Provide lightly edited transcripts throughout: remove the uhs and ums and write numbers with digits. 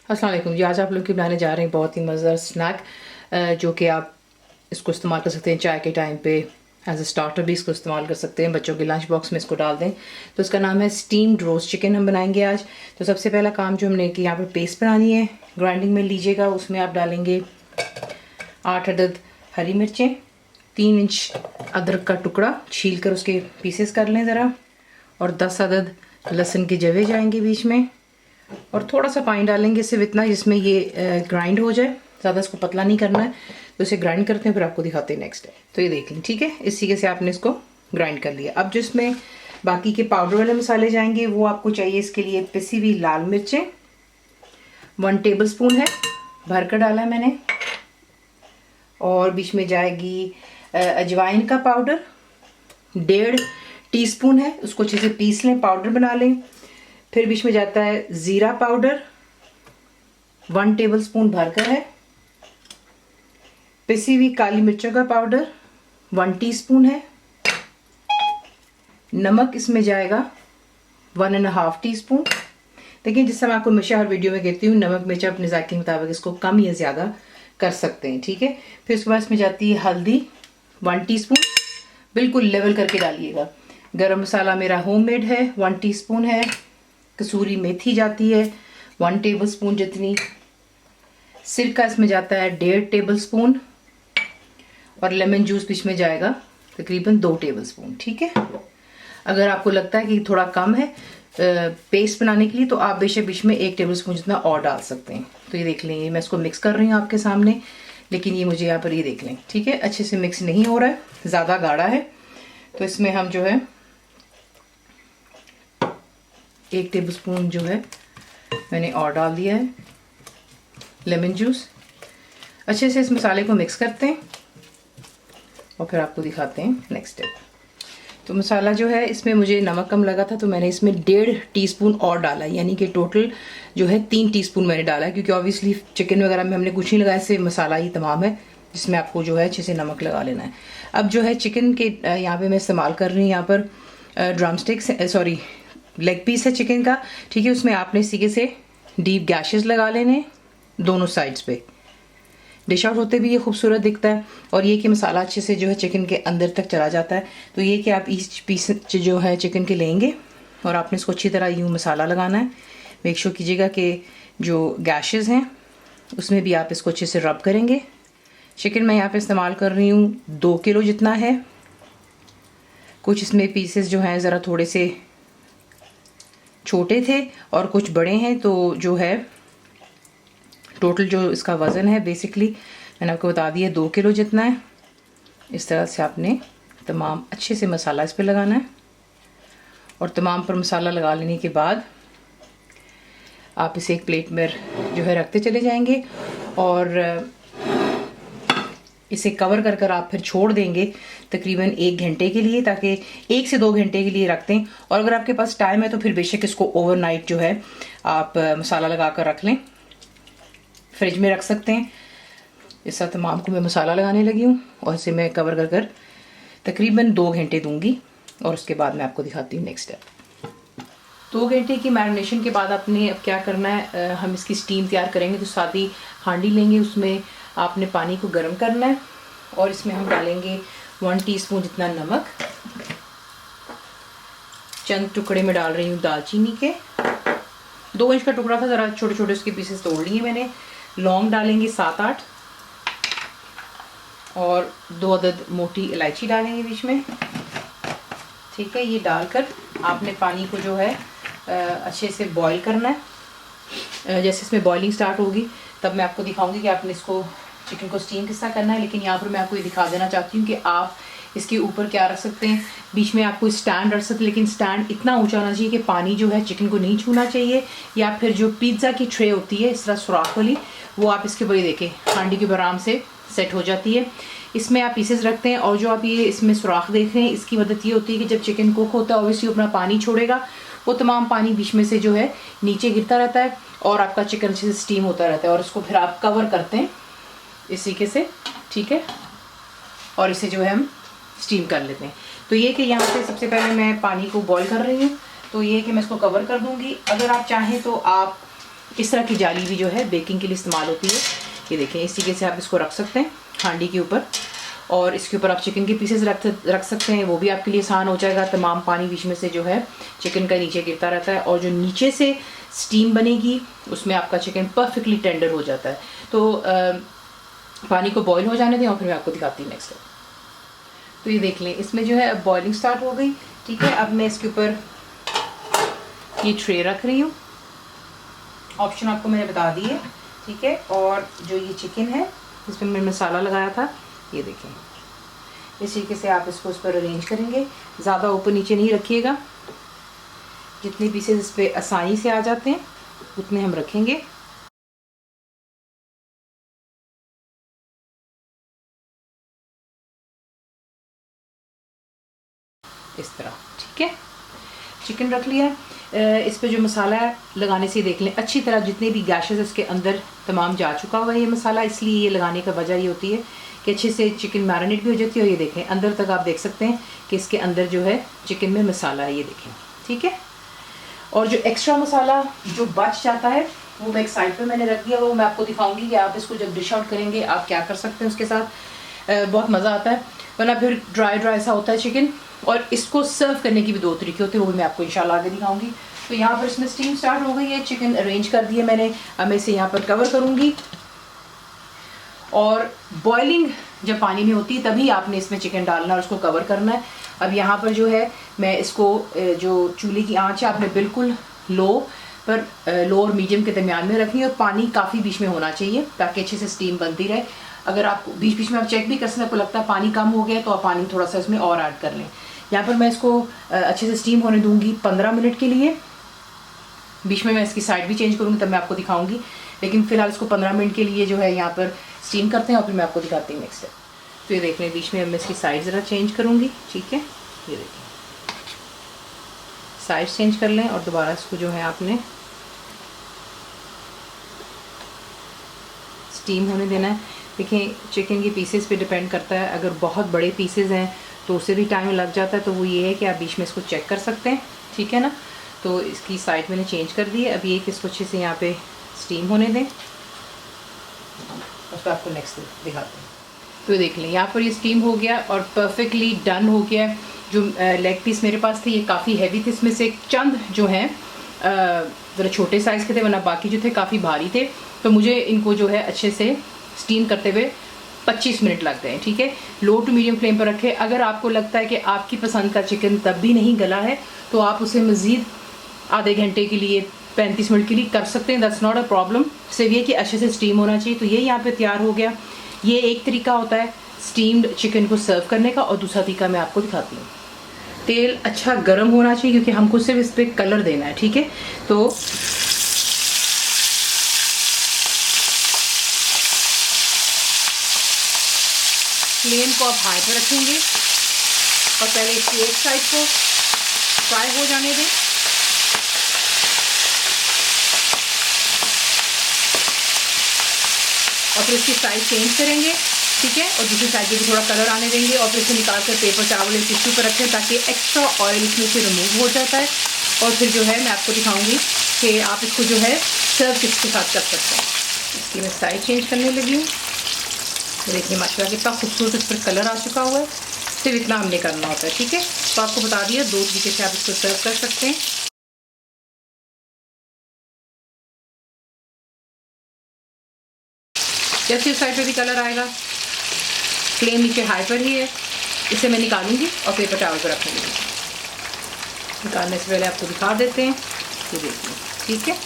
अस्सलाम वालेकुम जी। आज आप लोग की बनाने जा रहे हैं बहुत ही मज़ेदार स्नैक, जो कि आप इसको इस्तेमाल कर सकते हैं चाय के टाइम पे। एज अ स्टार्टर भी इसको इस्तेमाल कर सकते हैं, बच्चों के लंच बॉक्स में इसको डाल दें। तो इसका नाम है स्टीम्ड रोस्ट चिकन। हम बनाएंगे आज। तो सबसे पहला काम जो हमने कि यहाँ पर पेस्ट बनानी है, ग्राइंडिंग में लीजिएगा। उसमें आप डालेंगे 8 अदद हरी मिर्चें, 3 इंच अदरक का टुकड़ा छील कर उसके पीसेस कर लें ज़रा, और 10 अदद लहसुन के जवे जाएंगे बीच में, और थोड़ा सा पानी डालेंगे सिर्फ इतना जिसमें ये ग्राइंड हो जाए। ज़्यादा इसको पतला नहीं करना है। तो इसे ग्राइंड करते हैं, फिर आपको दिखाते हैं नेक्स्ट। तो ये देख लें, ठीक है। इस तरीके से आपने इसको ग्राइंड कर लिया। अब जो इसमें बाकी के पाउडर वाले मसाले जाएंगे वो आपको चाहिए। इसके लिए पिसी हुई लाल मिर्चें 1 टेबल स्पून है, भर कर डाला है मैंने। और बीच में जाएगी अजवाइन का पाउडर 1.5 टीस्पून है, उसको अच्छे से पीस लें, पाउडर बना लें। फिर बीच में जाता है ज़ीरा पाउडर 1 टेबल स्पून भरकर है। पिसी हुई काली मिर्चों का पाउडर 1 टीस्पून है। नमक इसमें जाएगा 1.5 टीस्पून। देखिए, जिससे मैं आपको हमेशा हर वीडियो में कहती हूँ, नमक मिर्च अपने जायके के मुताबिक इसको कम या ज़्यादा कर सकते हैं, ठीक है। फिर उसके बाद इसमें जाती है हल्दी 1 टीस्पून, बिल्कुल लेवल करके डालिएगा। गरम मसाला मेरा होममेड है 1 टीस्पून है। कसूरी मेथी जाती है 1 टेबल स्पून जितनी। सिरका इसमें जाता है 1.5 टेबल स्पून, और लेमन जूस बीच में जाएगा तकरीबन 2 टेबल स्पून, ठीक है। अगर आपको लगता है कि थोड़ा कम है पेस्ट बनाने के लिए, तो आप बेशक बीच में 1 टेबल स्पून जितना और डाल सकते हैं। तो ये देख लें, मैं इसको मिक्स कर रही हूँ आपके सामने, लेकिन ये मुझे यहाँ पर ये देख लें, ठीक है, अच्छे से मिक्स नहीं हो रहा है, ज़्यादा गाढ़ा है। तो इसमें हम जो है 1 टेबल स्पून जो है मैंने और डाल दिया है लेमन जूस। अच्छे से इस मसाले को मिक्स करते हैं और फिर आपको दिखाते हैं नेक्स्ट स्टेप। तो मसाला जो है, इसमें मुझे नमक कम लगा था तो मैंने इसमें 1.5 टीस्पून और डाला है, यानी कि टोटल जो है 3 टीस्पून मैंने डाला है, क्योंकि ऑब्वियसली चिकन वगैरह में हमने कुछ नहीं लगाया, इससे मसाला ही तमाम है जिसमें आपको जो है अच्छे से नमक लगा लेना है। अब जो है चिकन के यहाँ पे मैं इस्तेमाल कर रही हूँ, यहाँ पर drum sticks, sorry leg piece है चिकन का, ठीक है। उसमें आपने इसी से डीप गैशेस लगा लेने दोनों साइड्स पे। डिश आउट होते भी ये खूबसूरत दिखता है, और ये कि मसाला अच्छे से जो है चिकन के अंदर तक चला जाता है। तो ये कि आप ईच पीस जो है चिकन के लेंगे और आपने इसको अच्छी तरह यूँ मसाला लगाना है। मेक श्योर कीजिएगा कि जो गैशेस हैं उसमें भी आप इसको अच्छे से रब करेंगे। चिकन मैं यहाँ पे इस्तेमाल कर रही हूँ 2 किलो जितना है। कुछ इसमें पीसेस जो हैं ज़रा थोड़े से छोटे थे और कुछ बड़े हैं, तो जो है टोटल जो इसका वज़न है बेसिकली मैंने आपको बता दिया 2 किलो जितना है। इस तरह से आपने तमाम अच्छे से मसाला इस पे लगाना है, और तमाम पर मसाला लगा लेने के बाद आप इसे एक प्लेट में जो है रखते चले जाएंगे, और इसे कवर कर कर आप फिर छोड़ देंगे तकरीबन 1 घंटे के लिए, ताकि 1 से 2 घंटे के लिए रखते हैं। और अगर आपके पास टाइम है तो फिर बेशक इसको ओवरनाइट जो है आप मसाला लगा कर रख लें, फ्रिज में रख सकते हैं। इस साथ तमाम को मैं मसाला लगाने लगी हूँ, और इसे मैं कवर कर कर तकरीबन 2 घंटे दूंगी, और उसके बाद मैं आपको दिखाती हूँ नेक्स्ट स्टेप। 2 घंटे की मैरिनेशन के बाद आपने अब क्या करना है, हम इसकी स्टीम तैयार करेंगे। तो सादी हांडी लेंगे, उसमें आपने पानी को गर्म करना है, और इसमें हम डालेंगे 1 टीस्पून जितना नमक। चंद टुकड़े में डाल रही हूँ दालचीनी के, 2 इंच का टुकड़ा था, ज़रा छोटे छोटे उसके पीसेस तोड़ लिए मैंने। लौंग डालेंगे 7-8, और 2 अदद मोटी इलायची डालेंगे बीच में, ठीक है। ये डालकर आपने पानी को जो है अच्छे से बॉईल करना है। जैसे इसमें बॉइलिंग स्टार्ट होगी तब मैं आपको दिखाऊंगी कि आपने इसको चिकन को स्टीम किस तरह करना है। लेकिन यहाँ पर मैं आपको ये दिखा देना चाहती हूँ कि आप इसके ऊपर क्या रख सकते हैं। बीच में आपको स्टैंड रख सकते हैं, लेकिन स्टैंड इतना ऊंचा होना चाहिए कि पानी जो है चिकन को नहीं छूना चाहिए। या फिर जो पिज़्ज़ा की ट्रे होती है इस तरह सुराख वाली, वो आप इसके ऊपर देखें हांडी के ऊपर आराम से सेट हो जाती है। इसमें आप पीसेस रखते हैं, और जो आप ये इसमें सुराख देख रहे हैं इसकी मदद ये होती है कि जब चिकन कुक होता है ऑब्वियसली अपना पानी छोड़ेगा, वो तमाम पानी बीच में से जो है नीचे गिरता रहता है, और आपका चिकन अच्छे से स्टीम होता रहता है। और इसको फिर आप कवर करते हैं इस तरीके से, ठीक है, और इसे जो है हम स्टीम कर लेते हैं। तो ये कि यहाँ पे सबसे पहले मैं पानी को बॉईल कर रही हूँ, तो ये कि मैं इसको कवर कर दूँगी। अगर आप चाहें तो आप इस तरह की जाली भी जो है बेकिंग के लिए इस्तेमाल होती है। ये देखें, इस तरीके से आप इसको रख सकते हैं हांडी के ऊपर, और इसके ऊपर आप चिकन के पीसेस रख सकते हैं, वो भी आपके लिए आसान हो जाएगा। तमाम पानी बीच में से जो है चिकन का नीचे गिरता रहता है, और जो नीचे से स्टीम बनेगी उसमें आपका चिकन परफेक्टली टेंडर हो जाता है। तो पानी को बॉईल हो जाने दें और फिर मैं आपको दिखाती हूँ नेक्स्ट। तो ये देख लें, इसमें जो है अब बॉइलिंग स्टार्ट हो गई। ठीक है, अब मैं इसके ऊपर ये ट्रे रख रही हूँ, ऑप्शन आपको मैंने बता दी है। ठीक है, और जो ये चिकन है इसमें मैंने मसाला लगाया था, ये देखें, इस तरीके से आप इसको उस पर अरेंज करेंगे। ज़्यादा ऊपर नीचे नहीं रखिएगा, जितने पीसेस इस पर आसानी से आ जाते हैं उतने हम रखेंगे। इस तरह, ठीक है, चिकन रख लिया। इस पे जो मसाला है लगाने से देख लें अच्छी तरह जितने भी गैशेस इसके अंदर तमाम जा चुका हुआ है ये मसाला, इसलिए ये लगाने का वजह ये होती है कि अच्छे से चिकन मैरिनेट भी हो जाती है। और ये देखें अंदर तक आप देख सकते हैं कि इसके अंदर जो है चिकन में मसाला है, ये देखें। ठीक है, और जो एक्स्ट्रा मसाला जो बच जाता है वो मैं एक साइड पे मैंने रख दिया, वो मैं आपको दिखाऊंगी कि आप इसको जब डिश आउट करेंगे आप क्या कर सकते हैं उसके साथ। बहुत मज़ा आता है, वरना फिर ड्राई सा होता है चिकन। और इसको सर्व करने की भी दो तरीके होते हैं, वो भी मैं आपको इंशाल्लाह आगे दिखाऊंगी। तो यहाँ पर इसमें स्टीम स्टार्ट हो गई है, चिकन अरेंज कर दिए मैंने। अब मैं इसे यहाँ पर कवर करूँगी, और बॉइलिंग जब पानी में होती है तभी आपने इसमें चिकन डालना और उसको कवर करना है। अब यहाँ पर जो है मैं इसको जो चूल्हे की आंच है आपने बिल्कुल लो पर, लो और मीडियम के दरमियान में रखनी है, और पानी काफ़ी बीच में होना चाहिए ताकि अच्छे से स्टीम बनती रहे। अगर आप बीच बीच में आप चेक भी कर सकते हैं, आपको लगता है पानी कम हो गया तो आप पानी थोड़ा सा इसमें और ऐड कर लें। यहाँ पर मैं इसको अच्छे से स्टीम होने दूँगी 15 मिनट के लिए। बीच में मैं इसकी साइड भी चेंज करूँगी, तब मैं आपको दिखाऊंगी, लेकिन फिलहाल इसको 15 मिनट के लिए जो है यहाँ पर स्टीम करते हैं और फिर मैं आपको दिखाती हूँ नेक्स्ट स्टेप। तो ये देख लें, बीच में मैं इसकी साइड ज़रा चेंज करूँगी। ठीक है, ये देखिए साइड चेंज कर लें, और दोबारा इसको जो है आपने स्टीम होने देना है। देखिए चिकन के पीसेस पे डिपेंड करता है, अगर बहुत बड़े पीसेस हैं तो उससे भी टाइम लग जाता है। तो वो ये है कि आप बीच में इसको चेक कर सकते हैं, ठीक है ना। तो इसकी साइड मैंने चेंज कर दी है। अब ये कि इसको अच्छे से यहाँ पे स्टीम होने दें, उसको आपको नेक्स्ट दिखाते हैं। तो देख लें यहाँ पर ये स्टीम हो गया और परफेक्टली डन हो गया। जो लेग पीस मेरे पास थे ये काफ़ी हैवी थे, इसमें से चंद जो हैं ज़रा छोटे साइज़ के थे, वरना बाकी जो थे काफ़ी भारी थे। तो मुझे इनको जो है अच्छे से स्टीम करते हुए 25 मिनट लग गए। ठीक है, लो टू मीडियम फ्लेम पर रखें। अगर आपको लगता है कि आपकी पसंद का चिकन तब भी नहीं गला है तो आप उसे मज़ीद आधे घंटे के लिए 35 मिनट के लिए कर सकते हैं, दैट्स नॉट अ प्रॉब्लम। सिर्फ ये कि अच्छे से स्टीम होना चाहिए। तो ये यहाँ पे तैयार हो गया। ये एक तरीका होता है स्टीम्ड चिकन को सर्व करने का, और दूसरा तरीका मैं आपको दिखाती हूँ। तेल अच्छा गर्म होना चाहिए क्योंकि हमको सिर्फ इस पर कलर देना है। ठीक है, तो फ्लेम को आप हाई पे रखेंगे और पहले इसकी एक साइड को फ्राई हो जाने दें। और फिर इसकी साइड चेंज करेंगे, ठीक है, और दूसरी साइड पे भी थोड़ा कलर आने देंगे। और फिर इसे निकाल कर पेपर चावल या टिश्यू पर रखें ताकि एक्स्ट्रा ऑयल इसमें से रिमूव हो जाता है। और फिर जो है मैं आपको दिखाऊंगी कि आप इसको जो है सर्व किसके साथ कर सकते हैं। इसकी मैं साइड चेंज करने लगी हूँ। देखिए माशाल्लाह कितना खूबसूरत इस पर कलर आ चुका हुआ है। सिर्फ इतना हमने करना होता है। ठीक है, तो आपको बता दिया दो तरीके से आप इसको सर्व कर सकते हैं। जैसे इस साइड पे भी कलर आएगा, फ्लेम नीचे हाई पर ही है। इसे मैं निकालूंगी और पेपर टावल पर रखूंगी। निकालने से पहले आपको दिखा देते हैं, ये देखिए, ठीक है।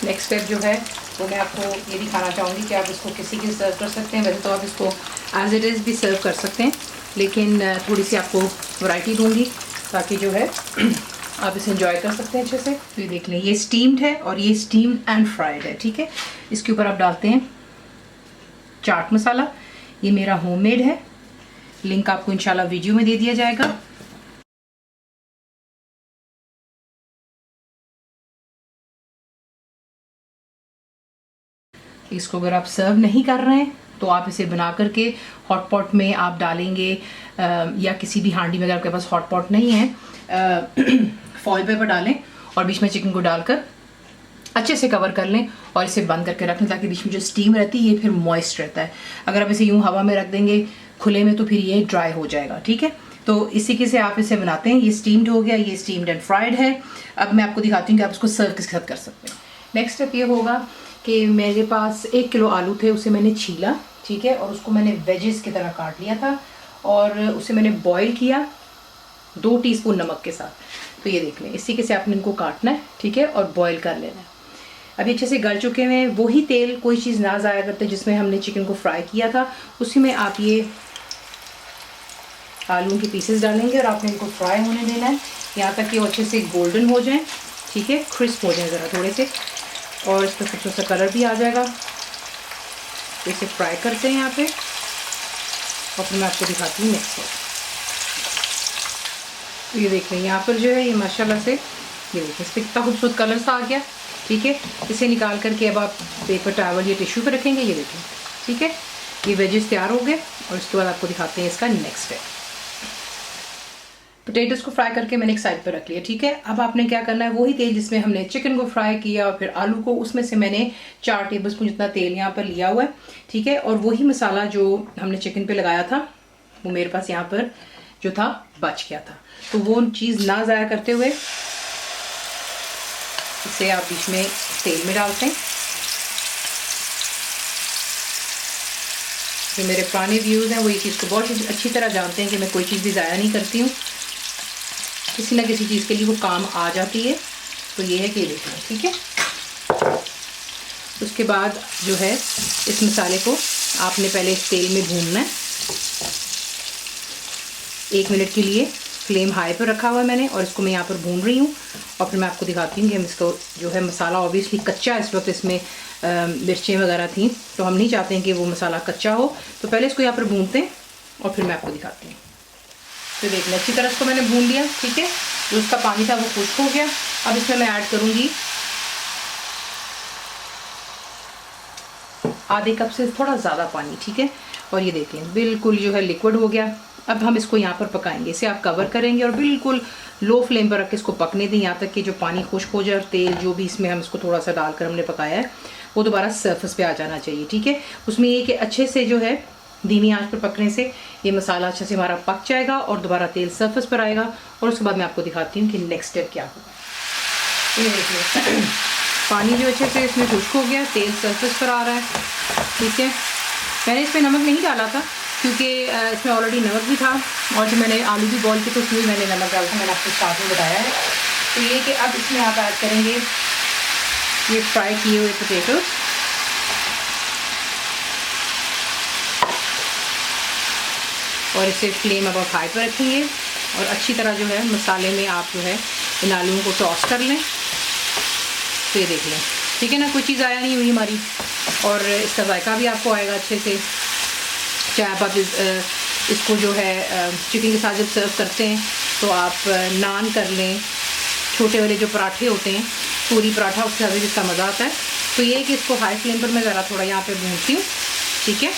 नेक्स्ट स्टेप जो है वो मैं आपको ये दिखाना चाहूँगी कि आप इसको किसी के सर्व कर सकते हैं। वैसे तो आप इसको एज इट इज़ भी सर्व कर सकते हैं, लेकिन थोड़ी सी आपको वैरायटी दूंगी ताकि जो है आप इसे एंजॉय कर सकते हैं अच्छे से। तो ये देख लें, ये स्टीम्ड है और ये स्टीम्ड एंड फ्राइड है। ठीक है, इसके ऊपर आप डालते हैं चाट मसाला। ये मेरा होममेड है, लिंक आपको इंशाल्लाह वीडियो में दे दिया जाएगा। इसको अगर आप सर्व नहीं कर रहे हैं तो आप इसे बना करके हॉट पॉट में आप डालेंगे या किसी भी हांडी में, अगर आपके पास हॉट पॉट नहीं है, फॉइल पेपर डालें और बीच में चिकन को डालकर अच्छे से कवर कर लें और इसे बंद करके रख लें, ताकि बीच में जो स्टीम रहती है ये फिर मॉइस्ट रहता है। अगर आप इसे यूं हवा में रख देंगे खुले में तो फिर ये ड्राई हो जाएगा, ठीक है। तो इसी के से आप इसे बनाते हैं। ये स्टीम्ड हो गया, ये स्टीम्ड एंड फ्राइड है। अब मैं आपको दिखाती हूँ कि आप इसको सर्व किसके साथ कर सकते हैं। नेक्स्ट स्टेप ये होगा कि मेरे पास 1 किलो आलू थे, उसे मैंने छीला, ठीक है, और उसको मैंने वेजेस की तरह काट लिया था और उसे मैंने बॉईल किया 2 टीस्पून नमक के साथ। तो ये देख लें, इसी के से आपने इनको काटना है, ठीक है, और बॉईल कर लेना है। अभी अच्छे से गल चुके हैं। वही तेल, कोई चीज़ ना ज़ाया करते जिसमें हमने चिकन को फ्राई किया था, उसी में आप ये आलू के पीसेस डालेंगे और आपने इनको फ्राई होने देना है यहाँ तक कि वो अच्छे से गोल्डन हो जाएं, ठीक है, क्रिस्प हो जाएं ज़रा थोड़े से, और इस पर थोड़ा सा कलर भी आ जाएगा। तो इसे फ्राई करते हैं यहाँ पे और फिर मैं आपको दिखाती हूँ नेक्स्ट। तो ये देख लें, यहाँ पर जो है ये माशाल्लाह से ये देखिए इस पर कितना खूबसूरत कलर सा आ गया, ठीक है। इसे निकाल करके अब आप पेपर टॉवल या टिश्यू पे रखेंगे, ये देखें, ठीक है। ये वेजेस तैयार हो गए और इसके बाद आपको दिखाते हैं इसका नेक्स्ट स्टेप। पोटैटोज़ को फ्राई करके मैंने एक साइड पर रख लिया, ठीक है। अब आपने क्या करना है, वही तेल जिसमें हमने चिकन को फ्राई किया और फिर आलू को, उसमें से मैंने 4 टेबलस्पून जितना तेल यहाँ पर लिया हुआ है, ठीक है। और वही मसाला जो हमने चिकन पे लगाया था वो मेरे पास यहाँ पर जो था बच गया था, तो वो चीज़ ना ज़ाया करते हुए इसे आप बीच में तेल में डालते हैं। जो मेरे पुराने व्यूज़ हैं वो ये चीज़ को बहुत अच्छी तरह जानते हैं कि मैं कोई चीज़ भी ज़ाया नहीं करती हूँ, किसी ना किसी चीज़ के लिए वो काम आ जाती है। तो ये है कि देखना, ठीक है। उसके बाद जो है इस मसाले को आपने पहले इस तेल में भूनना है 1 मिनट के लिए। फ्लेम हाई पर रखा हुआ है मैंने और इसको मैं यहाँ पर भून रही हूँ और फिर मैं आपको दिखाती हूँ कि हम इसको जो है, मसाला ऑब्वियसली कच्चा इस वक्त इसमें मिर्चें वगैरह थी, तो हम नहीं चाहते हैं कि वो मसाला कच्चा हो, तो पहले इसको यहाँ पर भूनते हैं और फिर मैं आपको दिखाती हूँ। तो देखना, अच्छी तरह इसको मैंने भून लिया, ठीक है। जो उसका पानी था वो खुश्क हो गया। अब इसमें मैं ऐड करूँगी आधे कप से थोड़ा ज़्यादा पानी, ठीक है। और ये देखें बिल्कुल जो है लिक्विड हो गया। अब हम इसको यहाँ पर पकाएंगे, इसे आप कवर करेंगे और बिल्कुल लो फ्लेम पर रख के इसको पकने दें यहाँ तक कि जो पानी खुश्क हो जाए और तेल जो भी इसमें हम इसको थोड़ा सा डालकर हमने पकाया है वो दोबारा सरफेस पे आ जाना चाहिए, ठीक है। उसमें ये कि अच्छे से जो है धीमी आंच पर पकने से ये मसाला अच्छे से हमारा पक जाएगा और दोबारा तेल सरफेस पर आएगा। और उसके बाद मैं आपको दिखाती हूँ कि नेक्स्ट स्टेप क्या होगा। ये देखिए पानी जो अच्छे से इसमें खुश्क हो गया, तेल सरफेस पर आ रहा है, ठीक है। मैंने इसमें नमक नहीं डाला था क्योंकि इसमें ऑलरेडी नमक भी था और जो मैंने आलू भी बॉईल किए तो उसमें भी मैंने नमक डाला था, मैंने आपको स्टार्ट में बताया है। तो ये कि अब इसमें आप ऐड करेंगे ये फ्राई किए हुए पोटैटो और इसे फ्लेम अब आप हाई पर रखेंगे और अच्छी तरह जो है मसाले में आप जो है इन आलूओं को टॉस कर लें। तो ये देख लें, ठीक है ना, कोई चीज़ आया नहीं हुई हमारी और इसका जायका भी आपको आएगा अच्छे से। चाहे आप इसको जो है चिकन के साथ जब सर्व करते हैं तो आप नान कर लें, छोटे वाले जो पराठे होते हैं पूरी पराठा, उसके साथ भी इसका मज़ा आता है। तो ये कि इसको हाई फ्लेम पर मैं ज़रा थोड़ा यहाँ पे भूनती हूँ, ठीक है।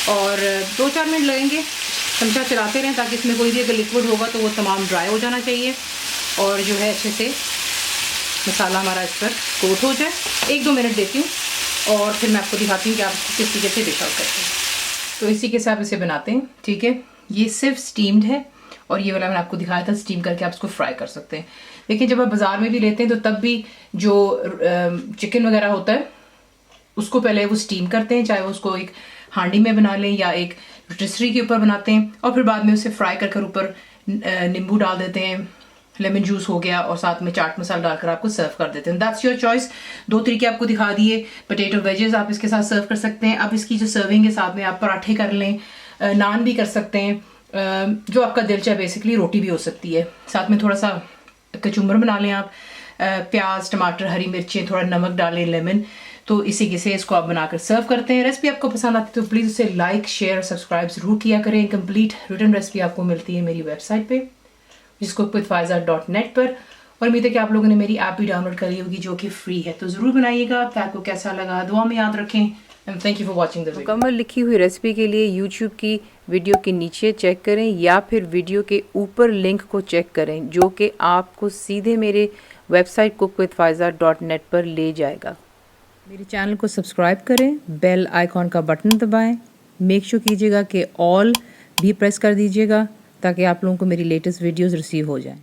और 2-4 मिनट लगेंगे, चमचा चलाते रहें ताकि इसमें कोई भी अगर लिक्विड होगा तो वो तमाम ड्राई हो जाना चाहिए और जो है अच्छे से मसाला हमारा इस पर कोट हो जाए। 1-2 मिनट देती हूँ और फिर मैं आपको दिखाती हूँ कि आप इसको किस तरीके से डिश आउट करते हैं। तो इसी के साथ इसे बनाते हैं, ठीक है। ये सिर्फ स्टीम्ड है और ये वाला मैंने आपको दिखाया था स्टीम करके आप इसको फ्राई कर सकते हैं। देखिए जब आप बाज़ार में भी लेते हैं तो तब भी जो चिकन वगैरह होता है उसको पहले वो स्टीम करते हैं, चाहे वो उसको एक हांडी में बना लें या एक रोटिसरी के ऊपर बनाते हैं और फिर बाद में उसे फ्राई कर ऊपर नींबू डाल देते हैं, लेमन जूस हो गया और साथ में चाट मसाला डालकर आपको सर्व कर देते हैं। That's your choice. 2 तरीके आपको दिखा दिए। पोटैटो वेजेस आप इसके साथ सर्व कर सकते हैं। अब इसकी जो सर्विंग है साथ में आप पराठे कर लें, नान भी कर सकते हैं, जो आपका दिल चाहे, बेसिकली रोटी भी हो सकती है। साथ में थोड़ा सा कचुम्बर बना लें आप, प्याज टमाटर हरी मिर्चें थोड़ा नमक डालें, लेमन। तो इसी के से इसको आप बनाकर सर्व करते हैं। रेसिपी आपको पसंद आती है तो प्लीज़ उसे लाइक शेयर सब्सक्राइब ज़रूर किया करें। कंप्लीट रिटन रेसिपी आपको मिलती है मेरी वेबसाइट पे JISCOOKWITHFAIZA.net पर। और उम्मीद है कि आप लोगों ने मेरी ऐप भी डाउनलोड करी होगी जो कि फ्री है। तो ज़रूर बनाइएगा। आपको कैसा लगा दुआ में याद रखें। and thank you for watching the video. मुकम्मल लिखी हुई रेसिपी के लिए यूट्यूब की वीडियो के नीचे चेक करें या फिर वीडियो के ऊपर लिंक को चेक करें जो कि आपको सीधे मेरे वेबसाइट cookwithfaiza.net पर ले जाएगा। मेरे चैनल को सब्सक्राइब करें, बेल आइकॉन का बटन दबाएं, मेक श्योर कीजिएगा कि ऑल भी प्रेस कर दीजिएगा ताकि आप लोगों को मेरी लेटेस्ट वीडियोस रिसीव हो जाएं।